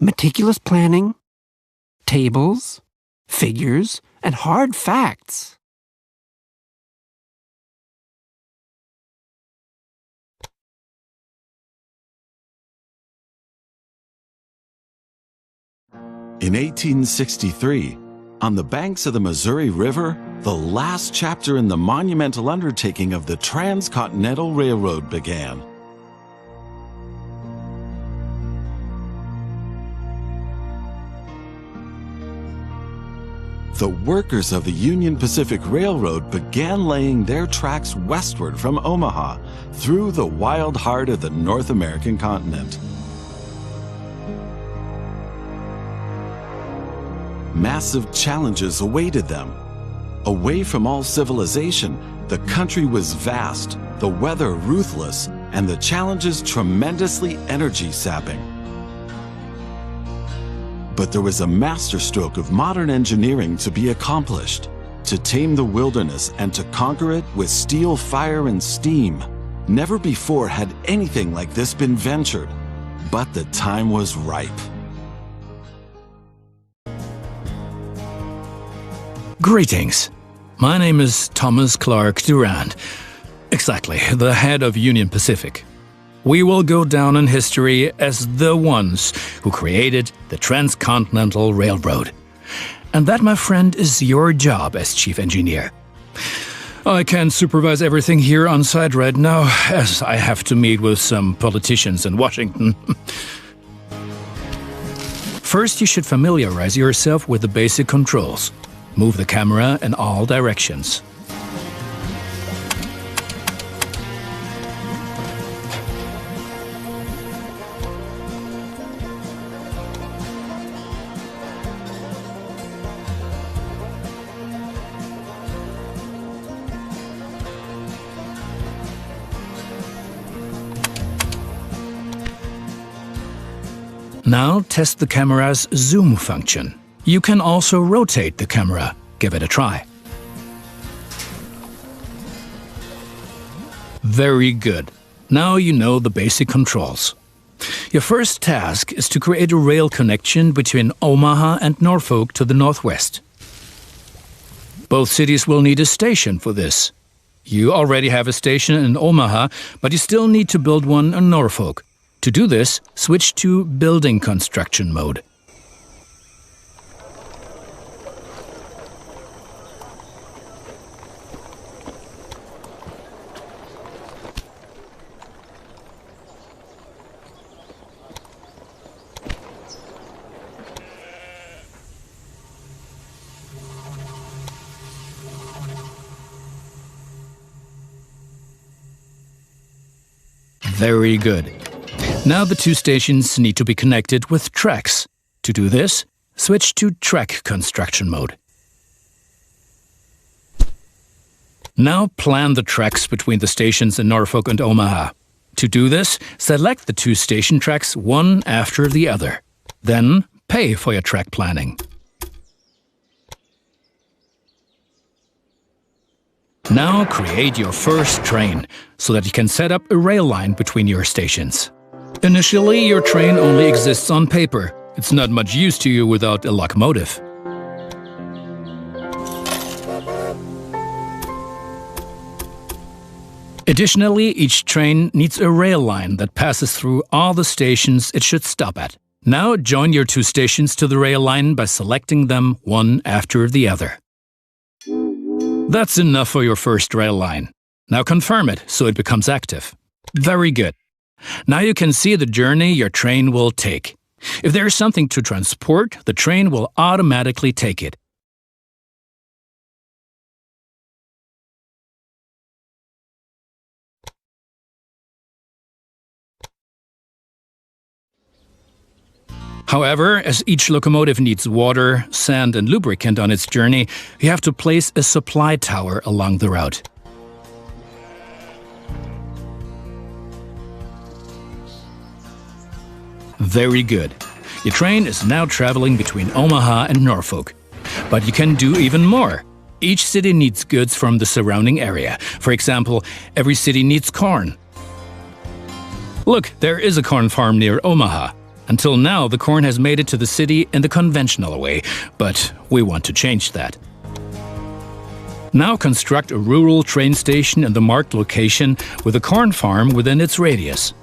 Meticulous planning, tables, figures, and hard facts. In 1863, on the banks of the Missouri River, the last chapter in the monumental undertaking of the Transcontinental Railroad began. The workers of the Union Pacific Railroad began laying their tracks westward from Omaha through the wild heart of the North American continent. Massive challenges awaited them. Away from all civilization, the country was vast, the weather ruthless, and the challenges tremendously energy-sapping. But there was a masterstroke of modern engineering to be accomplished. To tame the wilderness and to conquer it with steel, fire, and steam. Never before had anything like this been ventured, but the time was ripe. Greetings. My name is Thomas Clark Durand. Exactly, the head of Union Pacific. We will go down in history as the ones who created the Transcontinental Railroad. And that, my friend, is your job as chief engineer. I can't supervise everything here on site right now, as I have to meet with some politicians in Washington. First, you should familiarize yourself with the basic controls. Move the camera in all directions. Now test the camera's zoom function. You can also rotate the camera. Give it a try. Very good. Now you know the basic controls. Your first task is to create a rail connection between Omaha and Norfolk to the northwest. Both cities will need a station for this. You already have a station in Omaha, but you still need to build one in Norfolk. To do this, switch to building construction mode. Very good. Now the two stations need to be connected with tracks. To do this, switch to track construction mode. Now plan the tracks between the stations in Norfolk and Omaha. To do this, select the two station tracks one after the other. Then pay for your track planning. Now create your first train, so that you can set up a rail line between your stations. Initially, your train only exists on paper. It's not much use to you without a locomotive. Additionally, each train needs a rail line that passes through all the stations it should stop at. Now join your two stations to the rail line by selecting them one after the other. That's enough for your first rail line. Now confirm it so it becomes active. Very good. Now you can see the journey your train will take. If there is something to transport, the train will automatically take it. However, as each locomotive needs water, sand, and lubricant on its journey, you have to place a supply tower along the route. Very good. Your train is now traveling between Omaha and Norfolk. But you can do even more. Each city needs goods from the surrounding area. For example, every city needs corn. Look, there is a corn farm near Omaha. Until now, the corn has made it to the city in the conventional way, but we want to change that. Now construct a rural train station in the marked location with a corn farm within its radius.